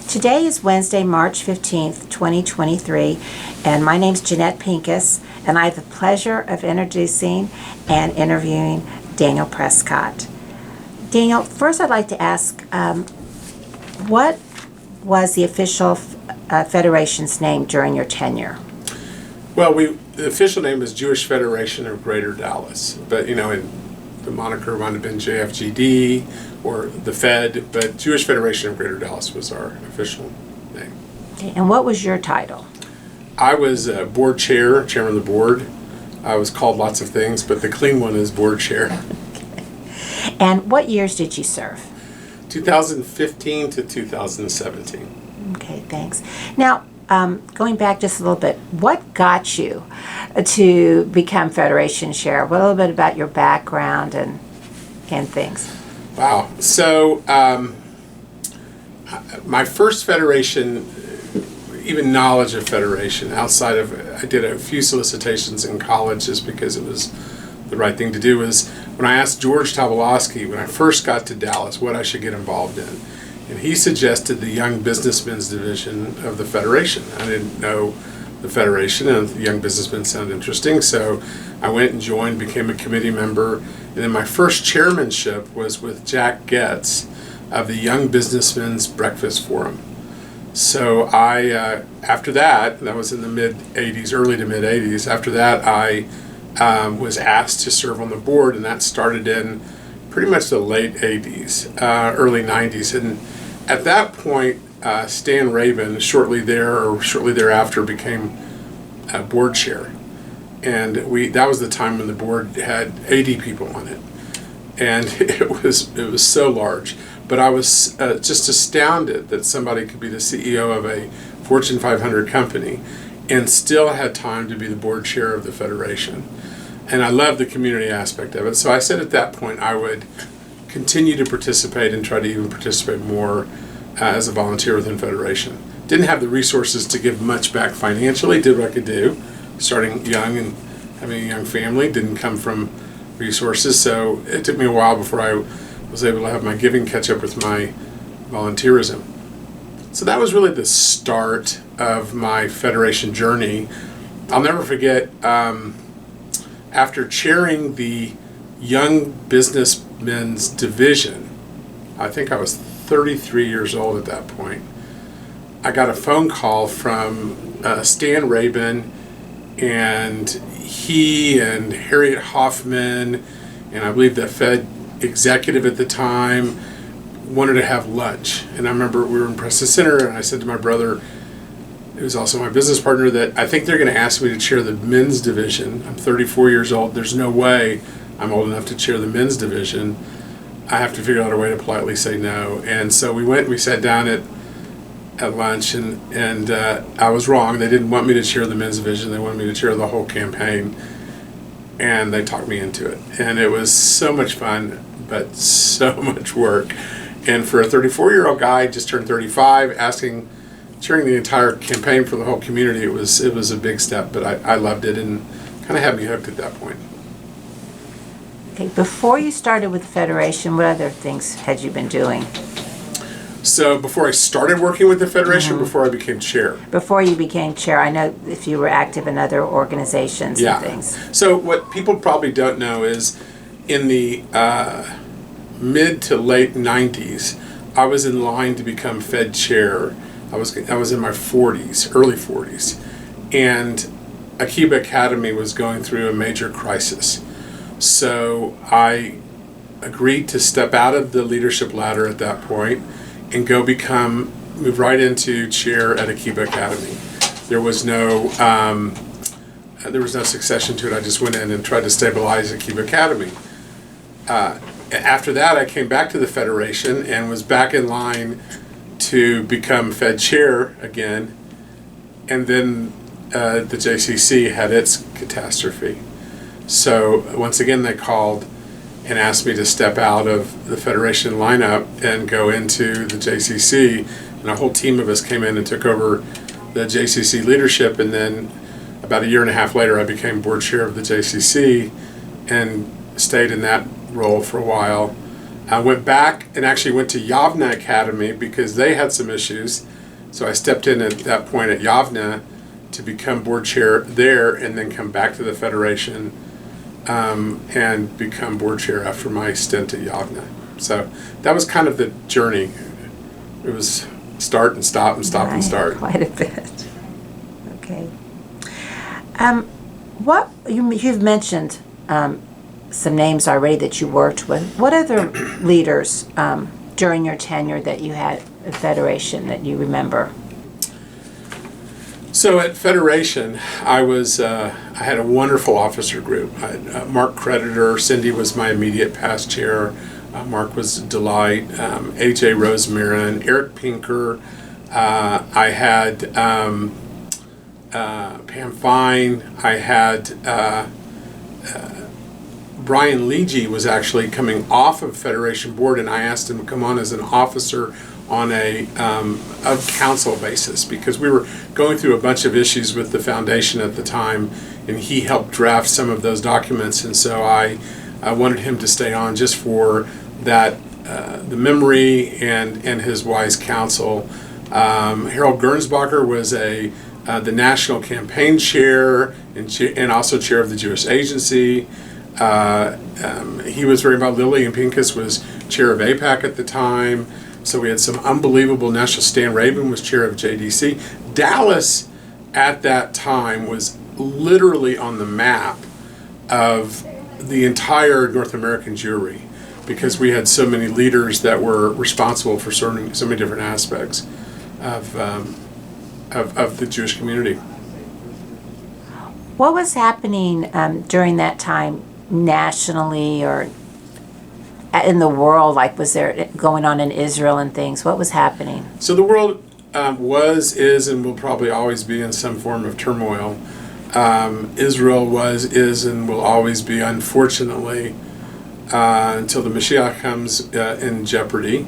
Today is Wednesday, March 15th, 2023, and my name's Jeanette Pincus, and I have the pleasure of introducing and interviewing Daniel Prescott. Daniel, first I'd like to ask, what was the official federation's name during your tenure? Well, the official name is Jewish Federation of Greater Dallas, but the moniker might have been JFGD or the Fed, but Jewish Federation of Greater Dallas was our official name. Okay, and what was your title? I was board chair, chairman of the board. I was called lots of things, but the clean one is board chair. Okay. And what years did you serve? 2015 to 2017. Okay, thanks. Now, going back just a little bit, what got you to become Federation Chair? A little bit about your background and things. Wow. So, my first Federation, even knowledge of Federation, outside of, I did a few solicitations in college just because it was the right thing to do, was when I asked George Tobolowsky, when I first got to Dallas, what I should get involved in. And he suggested the Young Businessmen's Division of the Federation. I didn't know the Federation, and the Young Businessmen sounded interesting, so I went and joined, became a committee member, and then my first chairmanship was with Jack Getz of the Young Businessmen's Breakfast Forum. So after that was in the mid-'80s, early to mid-'80s, after that I was asked to serve on the board, and that started in pretty much the late 80s, early 90s, and at that point, Stan Rabin, shortly thereafter, became board chair, and that was the time when the board had 80 people on it, and it was so large. But I was just astounded that somebody could be the CEO of a Fortune 500 company and still had time to be the board chair of the Federation. And I loved the community aspect of it. So I said at that point I would continue to participate and try to even participate more as a volunteer within Federation. Didn't have the resources to give much back financially, did what I could do. Starting young and having a young family, didn't come from resources, so it took me a while before I was able to have my giving catch up with my volunteerism. So that was really the start of my Federation journey. I'll never forget, after chairing the Young Businessmen's Division, I think I was 33 years old at that point, I got a phone call from Stan Rabin, and he and Harriet Hoffman, and I believe the Fed executive at the time, wanted to have lunch. And I remember we were in Prescott Center, and I said to my brother, who's also my business partner, that I think they're going to ask me to chair the men's division. I'm 34 years old. There's no way I'm old enough to chair the men's division. I have to figure out a way to politely say no. And so we sat down at lunch, and I was wrong. They didn't want me to chair the men's division. They wanted me to chair the whole campaign. And they talked me into it. And it was so much fun, but so much work. And for a 34-year-old guy, just turned 35, chairing the entire campaign for the whole community, it was a big step, but I loved it and kind of had me hooked at that point. Okay, before you started with the Federation, what other things had you been doing? So before I started working with the Federation, before I became chair? Before you became chair, I know if you were active in other organizations and things. So what people probably don't know is in the mid to late 90s, I was in line to become Fed chair. I was in my 40s, early 40s, and Akiba Academy was going through a major crisis. So I agreed to step out of the leadership ladder at that point and move right into chair at Akiba Academy. There was no succession to it. I just went in and tried to stabilize Akiba Academy. After that, I came back to the Federation and was back in line to become Fed chair again, and then the JCC had its catastrophe. So once again they called and asked me to step out of the Federation lineup and go into the JCC, and a whole team of us came in and took over the JCC leadership, and then about a year and a half later I became board chair of the JCC and stayed in that role for a while. I went back and actually went to Yavna Academy because they had some issues, So I stepped in at that point at Yavna to become board chair there, and then come back to the Federation and become board chair after my stint at Yavna. So that was kind of the journey. It was start and stop and stop and start. Quite a bit. Okay. What you've mentioned some names already that you worked with. What other leaders during your tenure that you had at Federation that you remember? So at Federation, I had a wonderful officer group. I had, Mark Creditor, Cindy was my immediate past chair. Mark was a delight. AJ Rosemarin, Eric Pinker. I had Pam Fine. I had Brian Leegee was actually coming off of Federation Board, and I asked him to come on as an officer on a of council basis, because we were going through a bunch of issues with the foundation at the time, and he helped draft some of those documents, and so I wanted him to stay on just for that, the memory and his wise counsel. Harold Gernsbacher was the national campaign chair and also chair of the Jewish Agency. He was very involved. Lillian Pincus was chair of AIPAC at the time. So we had some unbelievable national. Stan Rabin was chair of JDC. Dallas at that time was literally on the map of the entire North American Jewry, because we had so many leaders that were responsible for so many different aspects of the Jewish community. What was happening during that time nationally or in the world? Like, was there going on in Israel and things? What was happening? So the world was, is, and will probably always be in some form of turmoil. Israel was, is, and will always be, unfortunately, until the Mashiach comes, in jeopardy.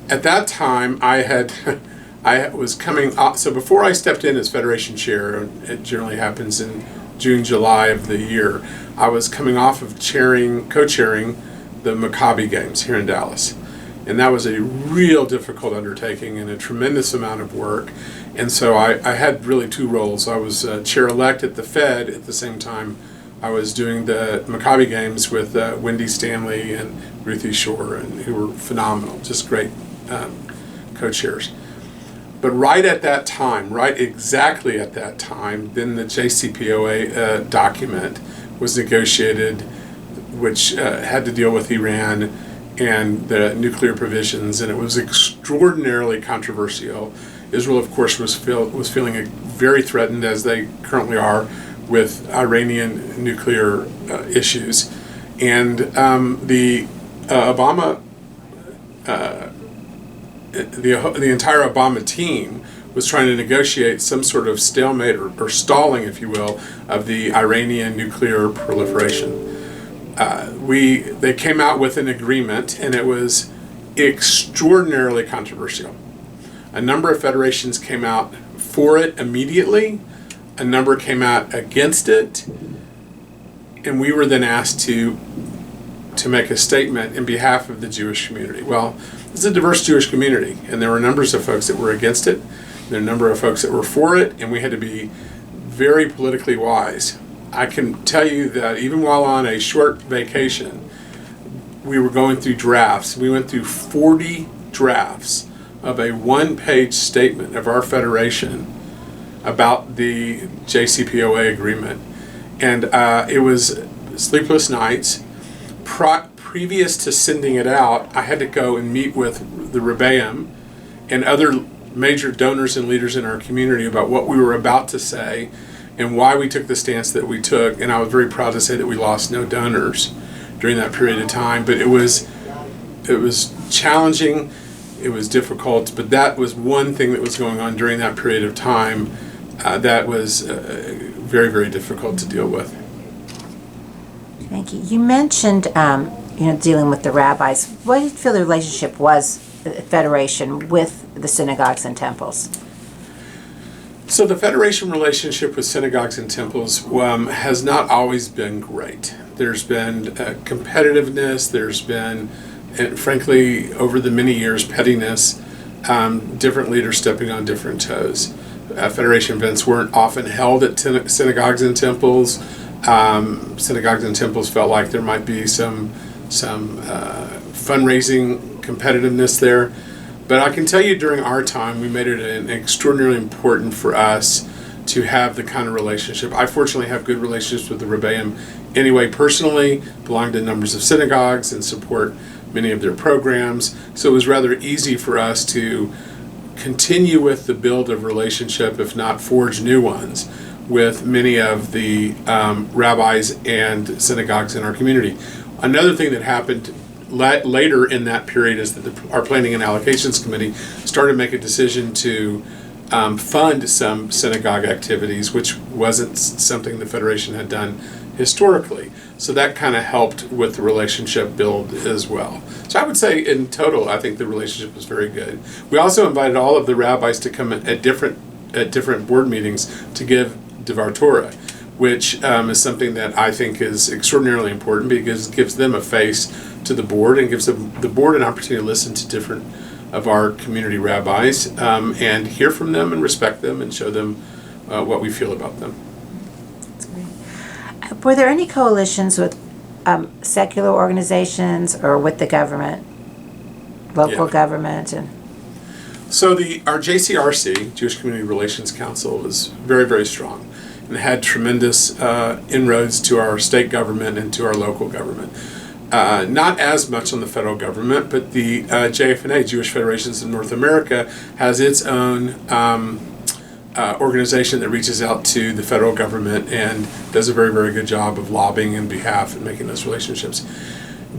At that time, I was coming off. So before I stepped in as Federation chair, it generally happens in June, July of the year, I was coming off of co-chairing the Maccabi Games here in Dallas. And that was a real difficult undertaking and a tremendous amount of work. And so I had really two roles. I was chair-elect at the Fed at the same time I was doing the Maccabi Games with Wendy Stanley and Ruthie Shore, and who were phenomenal, just great co-chairs. But right exactly at that time, then the JCPOA document was negotiated, which had to deal with Iran and the nuclear provisions, and it was extraordinarily controversial. Israel, of course, was feeling very threatened, as they currently are, with Iranian nuclear issues, and the Obama, the entire Obama team was trying to negotiate some sort of stalemate or stalling, if you will, of the Iranian nuclear proliferation. They came out with an agreement, and it was extraordinarily controversial. A number of federations came out for it immediately, a number came out against it, and we were then asked to make a statement in behalf of the Jewish community. Well, it's a diverse Jewish community, and there were numbers of folks that were against it, there were a number of folks that were for it, and we had to be very politically wise. I can tell you that even while on a short vacation, we were going through drafts. We went through 40 drafts of a one-page statement of our federation about the JCPOA agreement. And it was sleepless nights. Previous to sending it out, I had to go and meet with the Rebbeim and other major donors and leaders in our community about what we were about to say and why we took the stance that we took. And I was very proud to say that we lost no donors during that period of time. But it was challenging, it was difficult, but that was one thing that was going on during that period of time that was very, very difficult to deal with. Thank you. You mentioned dealing with the rabbis. What do you feel the relationship was, Federation, with the synagogues and temples? So the Federation relationship with synagogues and temples has not always been great. There's been competitiveness, there's been, and frankly, over the many years, pettiness. different leaders stepping on different toes. Federation events weren't often held at synagogues and temples. Synagogues and temples felt like there might be some fundraising competitiveness there. But I can tell you during our time, we made it extraordinarily important for us to have the kind of relationship. I fortunately have good relationships with the Rebbeim anyway personally, belong to numbers of synagogues and support many of their programs. So it was rather easy for us to continue with the build of relationship, if not forge new ones, with many of the rabbis and synagogues in our community. Another thing that happened later in that period is that our Planning and Allocations Committee started to make a decision to fund some synagogue activities, which wasn't something the Federation had done historically. So that kind of helped with the relationship build as well. So I would say in total, I think the relationship was very good. We also invited all of the rabbis to come at different board meetings to give Devar Torah, which is something that I think is extraordinarily important because it gives them a face to the board and gives the board an opportunity to listen to different of our community rabbis and hear from them and respect them and show them what we feel about them. That's great. Were there any coalitions with secular organizations or with the government, local government? And so our JCRC, Jewish Community Relations Council, was very, very strong and had tremendous inroads to our state government and to our local government. Not as much on the federal government, but the JFNA, Jewish Federations of North America, has its own organization that reaches out to the federal government and does a very, very good job of lobbying in behalf and making those relationships.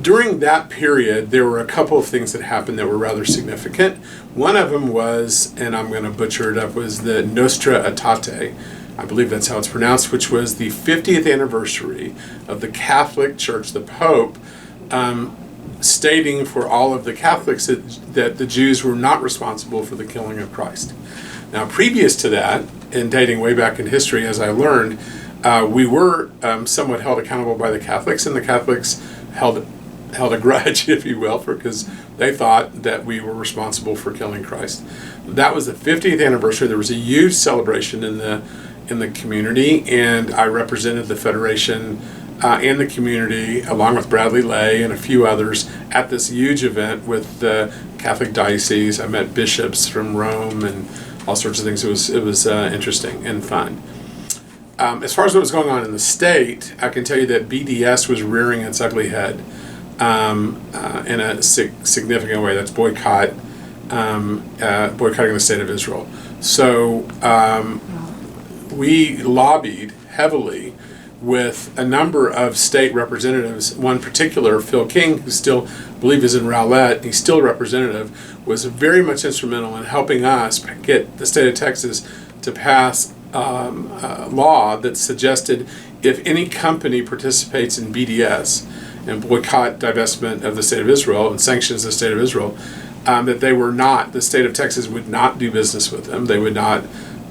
During that period, there were a couple of things that happened that were rather significant. One of them was, and I'm going to butcher it up, was the Nostra Aetate, I believe that's how it's pronounced, which was the 50th anniversary of the Catholic Church, the Pope, stating for all of the Catholics that the Jews were not responsible for the killing of Christ. Now, previous to that, and dating way back in history, as I learned, we were somewhat held accountable by the Catholics, and the Catholics held a grudge, if you will, because they thought that we were responsible for killing Christ. That was the 50th anniversary. There was a huge celebration in the community, and I represented the Federation and the community, along with Bradley Lay and a few others, at this huge event with the Catholic diocese. I met bishops from Rome and all sorts of things. It was interesting and fun. As far as what was going on in the state, I can tell you that BDS was rearing its ugly head in a significant way. That's boycotting the state of Israel. So we lobbied heavily with a number of state representatives. One particular, Phil King, who still I believe is in Rowlett, he's still a representative, was very much instrumental in helping us get the state of Texas to pass a law that suggested if any company participates in BDS and boycott divestment of the state of Israel and sanctions the state of Israel, that the state of Texas would not do business with them. They would not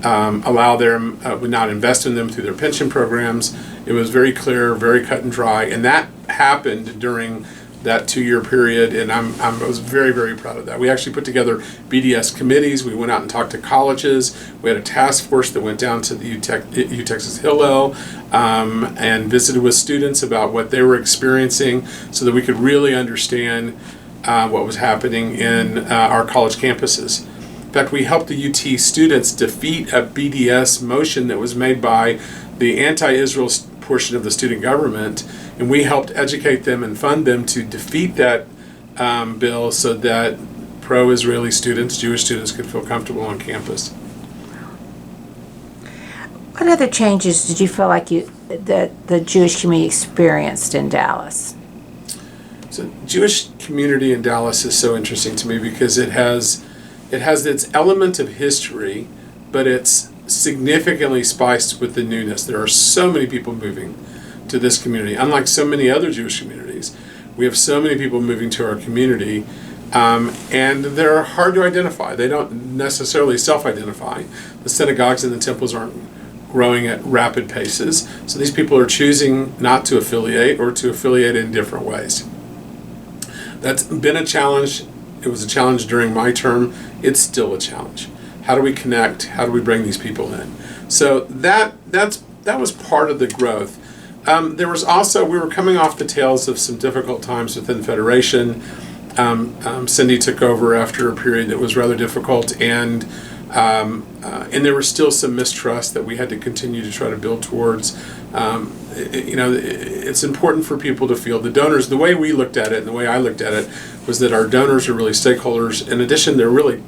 allow them, would not invest in them through their pension programs. It was very clear, very cut and dry, and that happened during that 2-year period, and I was very, very proud of that. We actually put together BDS committees. We went out and talked to colleges. We had a task force that went down to the UTexas Hillel and visited with students about what they were experiencing so that we could really understand what was happening in our college campuses. In fact, we helped the UT students defeat a BDS motion that was made by the anti-Israel portion of the student government, and we helped educate them and fund them to defeat that bill so that pro-Israeli students, Jewish students, could feel comfortable on campus. what other changes did you feel like the Jewish community experienced in Dallas? So Jewish community in Dallas is so interesting to me because it has its element of history, but it's significantly spiced with the newness. There are so many people moving to this community. Unlike so many other Jewish communities, we have so many people moving to our community, and they're hard to identify. They don't necessarily self-identify. The synagogues and the temples aren't growing at rapid paces, so these people are choosing not to affiliate or to affiliate in different ways. That's been a challenge It was a challenge during my term. It's still a challenge. How do we connect? How do we bring these people in? So that was part of the growth. There was also, we were coming off the tails of some difficult times within Federation. Cindy took over after a period that was rather difficult, and there was still some mistrust that we had to continue to try to build towards. It's important for people to feel the donors. The way we looked at it, and the way I looked at it, was that our donors are really stakeholders. In addition, they're really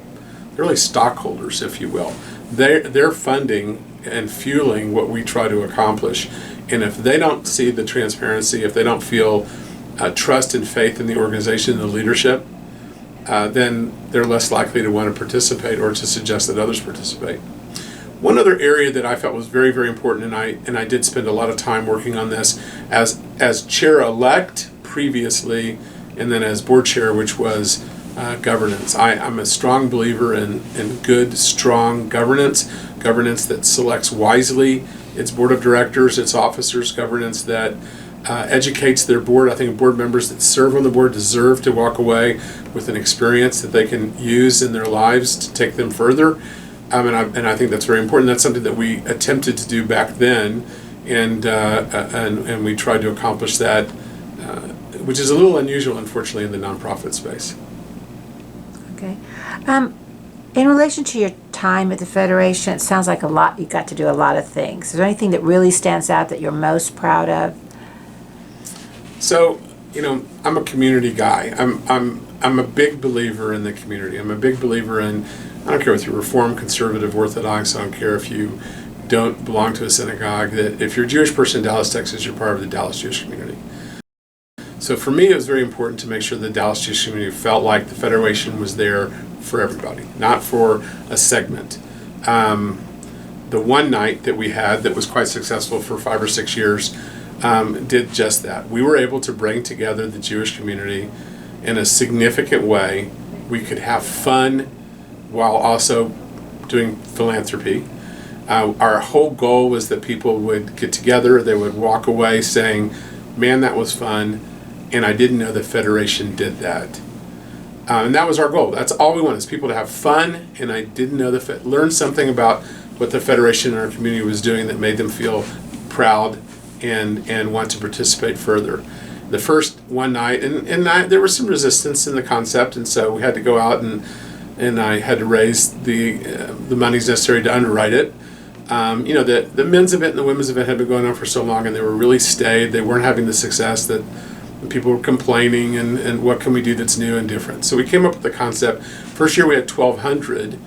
stockholders, if you will. They're funding and fueling what we try to accomplish. And if they don't see the transparency, if they don't feel trust and faith in the organization and the leadership, then they're less likely to want to participate or to suggest that others participate. One other area that I felt was very, very important, and I did spend a lot of time working on this as chair-elect previously, and then as board chair, which was governance. I'm a strong believer in good, strong governance that selects wisely its board of directors, its officers, governance that educates their board. I think board members that serve on the board deserve to walk away with an experience that they can use in their lives to take them further. And I think that's very important. That's something that we attempted to do back then, and we tried to accomplish that, which is a little unusual, unfortunately, in the nonprofit space. Okay. In relation to your time at the Federation, it sounds like you got to do a lot of things. Is there anything that really stands out that you're most proud of? So, I'm a community guy. I'm a big believer in the community. I'm a big believer in, I don't care if you're Reformed, Conservative, Orthodox, I don't care if you don't belong to a synagogue, that if you're a Jewish person in Dallas, Texas, you're part of the Dallas Jewish community. So for me, it was very important to make sure the Dallas Jewish community felt like the Federation was there for everybody, not for a segment. The one night that we had that was quite successful for 5 or 6 years did just that. We were able to bring together the Jewish community in a significant way. We could have fun while also doing philanthropy. Our whole goal was that people would get together, they would walk away saying, man, that was fun, and I didn't know the Federation did that. And that was our goal. That's all we wanted, is people to have fun, and I didn't know learn something about what the Federation and our community was doing that made them feel proud and want to participate further. The first one night, there was some resistance in the concept, and so we had to go out and I had to raise the monies necessary to underwrite it. The men's event and the women's event had been going on for so long, and they were really staid. They weren't having the success that people were complaining, and what can we do that's new and different. So we came up with the concept. First year we had 1,200,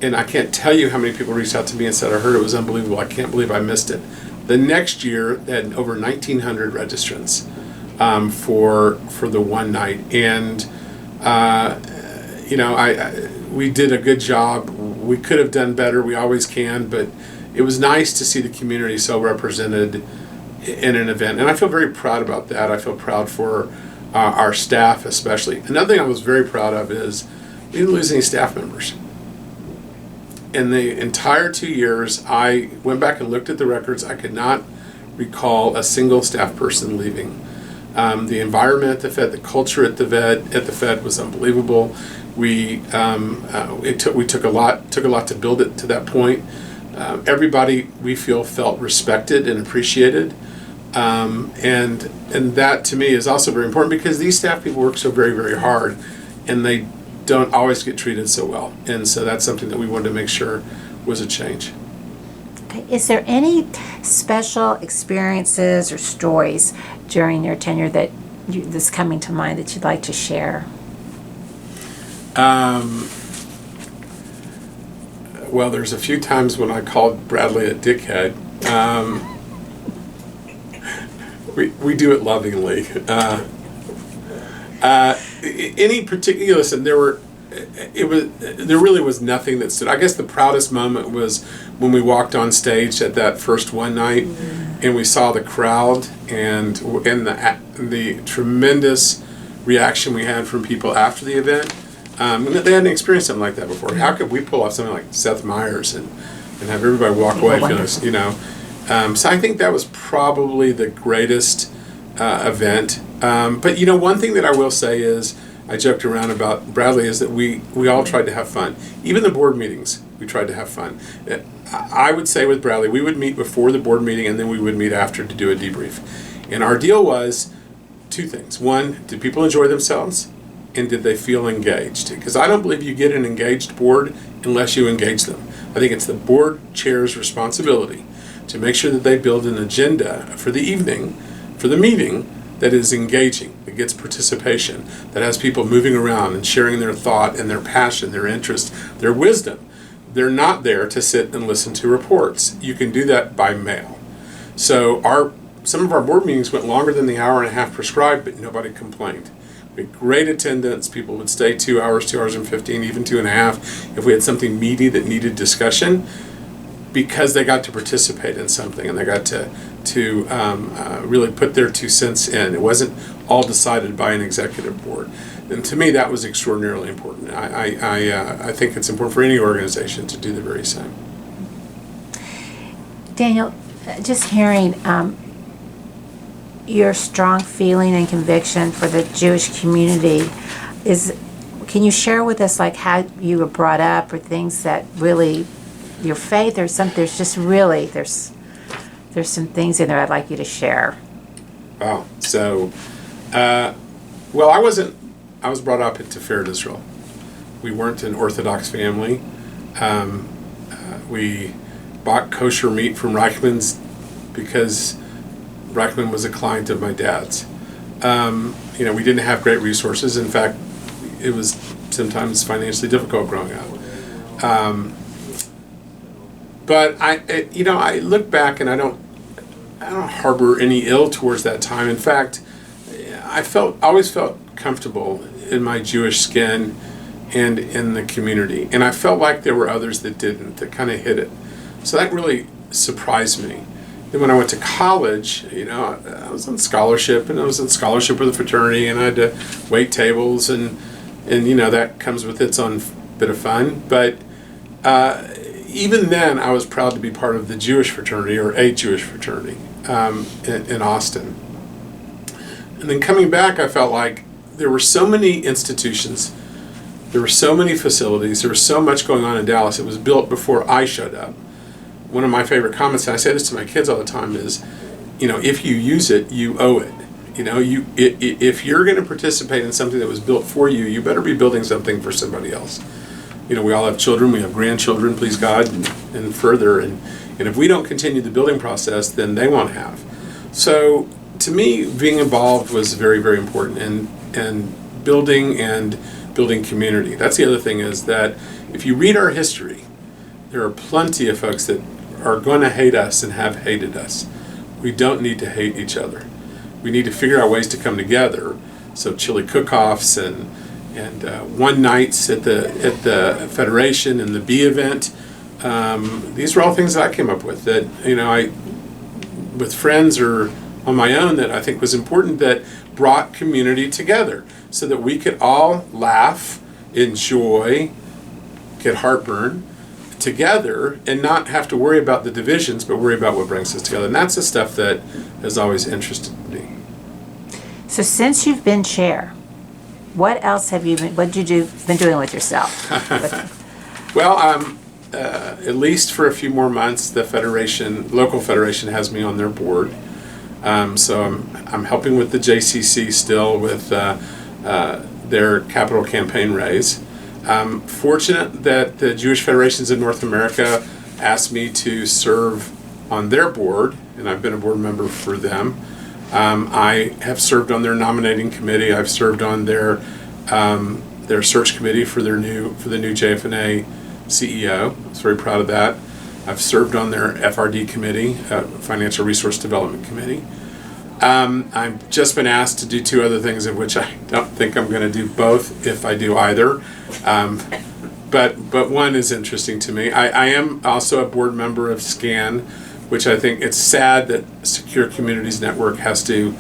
and I can't tell you how many people reached out to me and said, I heard it was unbelievable. I can't believe I missed it. The next year, they had over 1,900 registrants for the one night, and we did a good job. We could have done better. We always can, but it was nice to see the community so represented in an event, and I feel very proud about that. I feel proud for our staff, especially. Another thing I was very proud of is we didn't lose any staff members. In the entire 2 years, I went back and looked at the records. I could not recall a single staff person leaving. The environment at the Fed, the culture at the Fed was unbelievable. It took a lot to build it to that point. Everybody, we feel, felt respected and appreciated, and that to me is also very important, because these staff people work so very, very hard, and they don't always get treated so well, and so that's something that we wanted to make sure was a change. Okay. Is there any special experiences or stories during your tenure that's coming to mind that you'd like to share? Well, there's a few times when I called Bradley a dickhead. We do it lovingly. Any particular, listen, there really was nothing that stood. I guess the proudest moment was when we walked on stage at that first one night, and we saw the crowd and the tremendous reaction we had from people after the event. They hadn't experienced something like that before. How could we pull off something like Seth Meyers and have everybody walk away feeling, So I think that was probably the greatest event. But one thing that I will say is, I joked around about Bradley is that we all tried to have fun. Even the board meetings, we tried to have fun. I would say with Bradley, we would meet before the board meeting and then we would meet after to do a debrief. And our deal was two things. One, did people enjoy themselves? And did they feel engaged? Because I don't believe you get an engaged board unless you engage them. I think it's the board chair's responsibility to make sure that they build an agenda for the evening, for the meeting, that is engaging, that gets participation, that has people moving around and sharing their thought and their passion, their interest, their wisdom. They're not there to sit and listen to reports. You can do that by mail. So some of our board meetings went longer than the hour and a half prescribed, but nobody complained. We had great attendance. People would stay 2 hours, 2 hours and 15, even 2.5 if we had something meaty that needed discussion, because they got to participate in something and they got to really put their 2 cents in. It wasn't all decided by an executive board. And to me, that was extraordinarily important. I think it's important for any organization to do the very same. Daniel, just hearing your strong feeling and conviction for the Jewish community, can you share with us like how you were brought up or things that really, your faith or something, there's some things in there I'd like you to share. Wow. So, well, I was brought up into Fair Israel. We weren't an Orthodox family. We bought kosher meat from Reichmann's because Reichmann was a client of my dad's. We didn't have great resources. In fact, it was sometimes financially difficult growing up. But I look back and I don't harbor any ill towards that time. In fact, I always felt comfortable in my Jewish skin and in the community. And I felt like there were others that didn't, that kind of hid it. So that really surprised me. Then when I went to college, I was on scholarship, and I was on scholarship with a fraternity, and I had to wait tables, and that comes with its own bit of fun. But even then, I was proud to be part of the Jewish fraternity, or a Jewish fraternity, in Austin. And then coming back, I felt like there were so many institutions, there were so many facilities, there was so much going on in Dallas. It was built before I showed up. One of my favorite comments, and I say this to my kids all the time, is, if you use it, you owe it. If you're going to participate in something that was built for you, you better be building something for somebody else. We all have children, we have grandchildren, please God, and further. And if we don't continue the building process, then they won't have. So to me, being involved was very, very important, and building community. That's the other thing, is that if you read our history, there are plenty of folks that are going to hate us and have hated us. We don't need to hate each other. We need to figure out ways to come together. So chili cook-offs and one nights at the Federation and the B event. These were all things that I came up with that I with friends or on my own, that I think was important, that brought community together so that we could all laugh, enjoy, get heartburn together, and not have to worry about the divisions, but worry about what brings us together. And that's the stuff that has always interested me. So since you've been chair, what else have you been doing with yourself? Well, at least for a few more months, the local federation has me on their board. So I'm helping with the JCC still with their capital campaign raise. I'm fortunate that the Jewish Federations of North America asked me to serve on their board, and I've been a board member for them. I have served on their nominating committee. I've served on their search committee for the new JFNA CEO. I was very proud of that. I've served on their FRD committee, Financial Resource Development Committee. I've just been asked to do 2 other things, of which I don't think I'm going to do both if I do either. But one is interesting to me. I am also a board member of SCAN, which I think it's sad that Secure Communities Network has to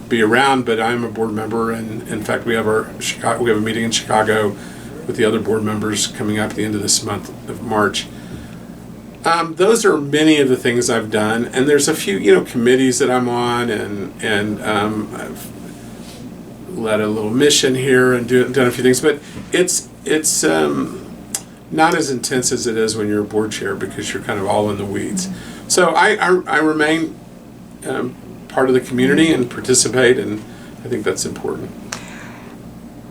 be around, but I'm a board member, and in fact we have a meeting in Chicago with the other board members coming up at the end of this month of March. Those are many of the things I've done, and there's a few committees that I'm on, and led a little mission here and done a few things, but it's not as intense as it is when you're a board chair because you're kind of all in the weeds. So I remain part of the community and participate, and I think that's important.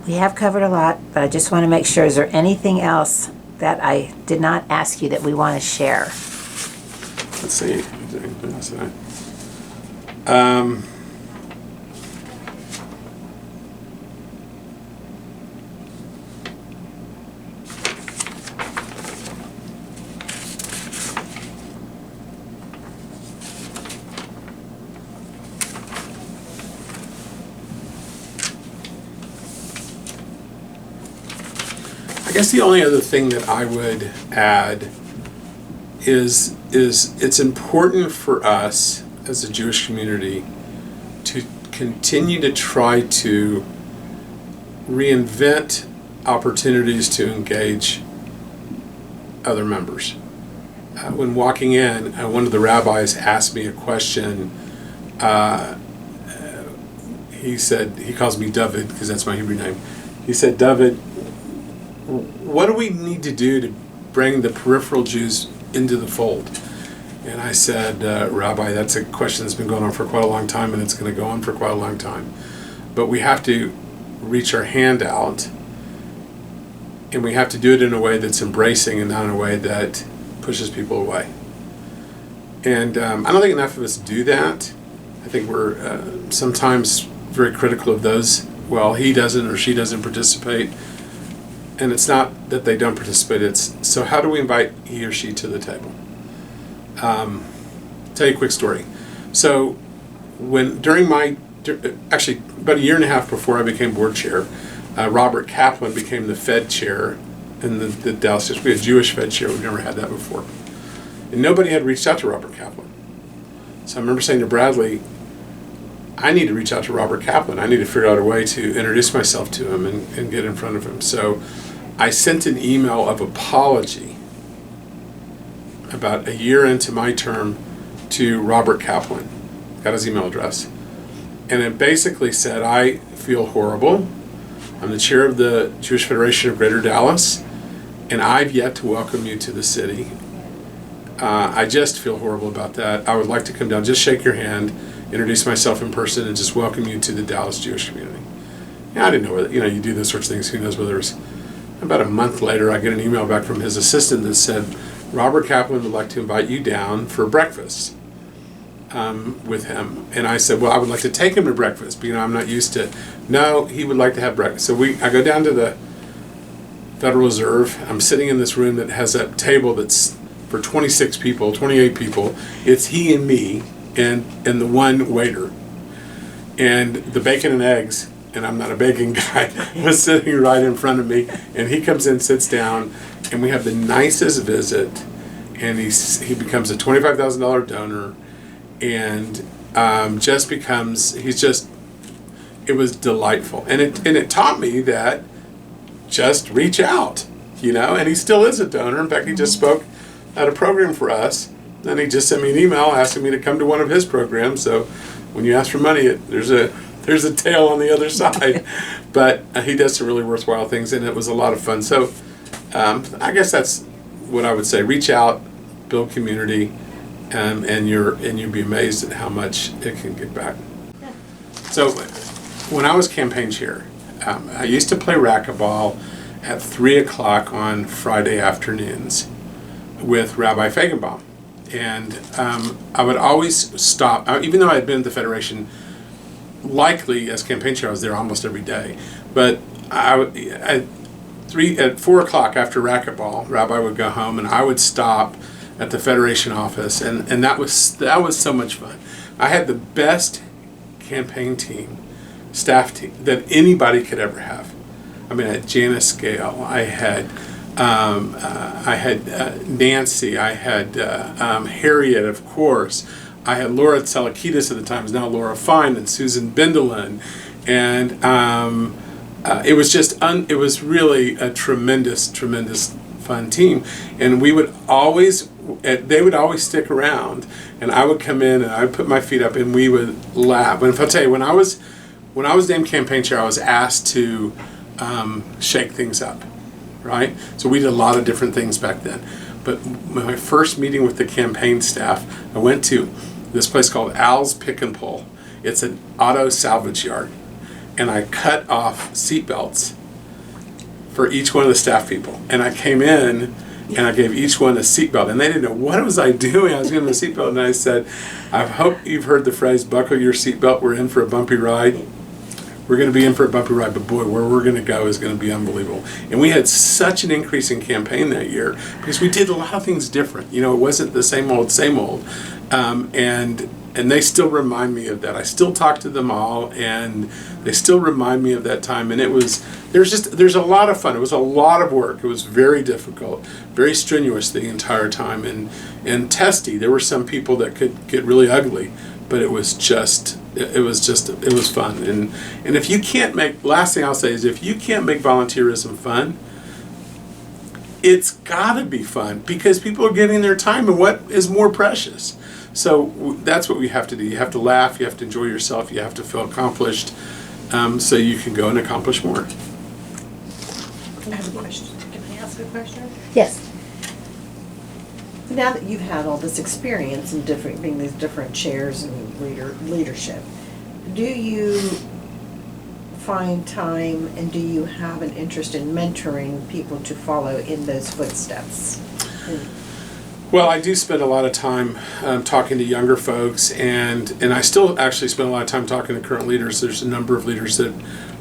We have covered a lot, but I just want to make sure, is there anything else that I did not ask you that we want to share? Let's see. I guess the only other thing that I would add is it's important for us as a Jewish community to continue to try to reinvent opportunities to engage other members. When walking in, one of the rabbis asked me a question. He said, he calls me David because that's my Hebrew name. He said, David, what do we need to do to bring the peripheral Jews into the fold? And I said, Rabbi, that's a question that's been going on for quite a long time, and it's going to go on for quite a long time. But we have to reach our hand out, and we have to do it in a way that's embracing and not in a way that pushes people away. And I don't think enough of us do that. I think we're sometimes very critical of those. Well, he doesn't or she doesn't participate. And it's not that they don't participate, it's so how do we invite he or she to the table? Tell you a quick story. So when actually about a year and a half before I became board chair, Robert Kaplan became the Fed chair in the Dallas District. We had a Jewish Fed chair, we've never had that before. And nobody had reached out to Robert Kaplan. So I remember saying to Bradley, I need to reach out to Robert Kaplan. I need to figure out a way to introduce myself to him and get in front of him. So I sent an email of apology about a year into my term to Robert Kaplan. Got his email address. And it basically said, I feel horrible. I'm the chair of the Jewish Federation of Greater Dallas, and I've yet to welcome you to the city. I just feel horrible about that. I would like to come down, just shake your hand, introduce myself in person, and just welcome you to the Dallas Jewish community. I didn't know whether, you do those sorts of things. Who knows whether it's about a month later, I get an email back from his assistant that said, Robert Kaplan would like to invite you down for breakfast with him. And I said, well, I would like to take him to breakfast, but I'm not used to. No, he would like to have breakfast. So I go down to the Federal Reserve. I'm sitting in this room that has a table that's for 26 people, 28 people. It's he and me and the one waiter. And the bacon and eggs, and I'm not a bacon guy, was sitting right in front of me. And he comes in, sits down, and we have the nicest visit. And he becomes a $25,000 donor, and just becomes, it was delightful. And it taught me that just reach out, and he still is a donor. In fact, he just spoke at a program for us, and he just sent me an email asking me to come to one of his programs. So when you ask for money, there's a tail on the other side. But he does some really worthwhile things, and it was a lot of fun. So I guess that's what I would say. Reach out, build community, and you'll be amazed at how much it can give back. So when I was campaign chair, I used to play racquetball at 3 o'clock on Friday afternoons with Rabbi Feigenbaum. And I would always stop, even though I had been at the Federation, likely as campaign chair I was there almost every day. But at 4 o'clock after racquetball, Rabbi would go home and I would stop at the Federation office, and that was so much fun. I had the best campaign team, staff team, that anybody could ever have. I mean, I had Janice Gale, I had Nancy, I had Harriet, of course. I had Laura Tsalakitis at the time, is now Laura Fine, and Susan Bindelin, and it was just it was really a tremendous fun team. And we would always, they would always stick around, and I would come in and I would put my feet up and we would laugh. And if I tell you, when when I was named campaign chair, I was asked to shake things up, right? So we did a lot of different things back then. But my first meeting with the campaign staff, I went to this place called Al's Pick and Pull. It's an auto salvage yard. And I cut off seatbelts for each one of the staff people. And I came in and I gave each one a seatbelt. And they didn't know what was I doing. I was giving them a seatbelt. And I said, I hope you've heard the phrase, buckle your seatbelt, we're in for a bumpy ride. We're going to be in for a bumpy ride, but boy, where we're going to go is going to be unbelievable. And we had such an increase in campaign that year because we did a lot of things different. You know, it wasn't the same old, same old. And they still remind me of that. I still talk to them all, and they still remind me of that time. And there's a lot of fun. It was a lot of work. It was very difficult, very strenuous the entire time, and testy. There were some people that could get really ugly, but it was fun. And if you can't make, last thing I'll say is, if you can't make volunteerism fun, it's gotta be fun because people are giving their time, and what is more precious? So that's what we have to do. You have to laugh, you have to enjoy yourself, you have to feel accomplished, so you can go and accomplish more. I have a question. Can I ask a question? Yes. Now that you've had all this experience in being these different chairs and leadership, do you find time and do you have an interest in mentoring people to follow in those footsteps? Well, I do spend a lot of time talking to younger folks, and I still actually spend a lot of time talking to current leaders. There's a number of leaders that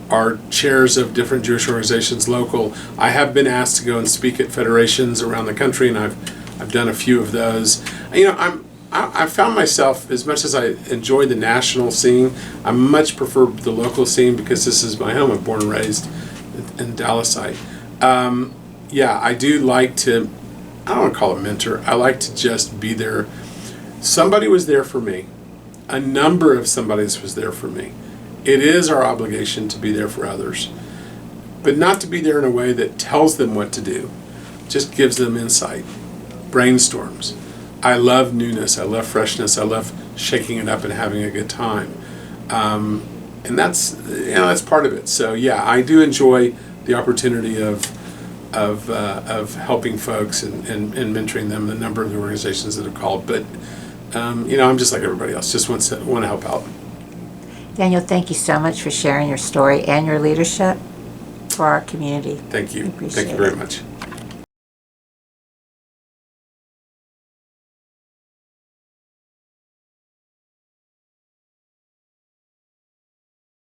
are chairs of different Jewish organizations local. I have been asked to go and speak at federations around the country, and I've done a few of those. You know, I found myself, as much as I enjoy the national scene, I much prefer the local scene because this is my home. I'm born and raised in Dallasite. Yeah, I do like to, I don't want to call it mentor, I like to just be there. Somebody was there for me. A number of somebodies was there for me. It is our obligation to be there for others, but not to be there in a way that tells them what to do, just gives them insight, brainstorms. I love newness, I love freshness, I love shaking it up and having a good time. And that's, that's part of it. So yeah, I do enjoy the opportunity of helping folks and mentoring them, the number of the organizations that have called. But I'm just like everybody else, just want to help out. Daniel, thank you so much for sharing your story and your leadership for our community. Thank you. We appreciate Thank you very it. much.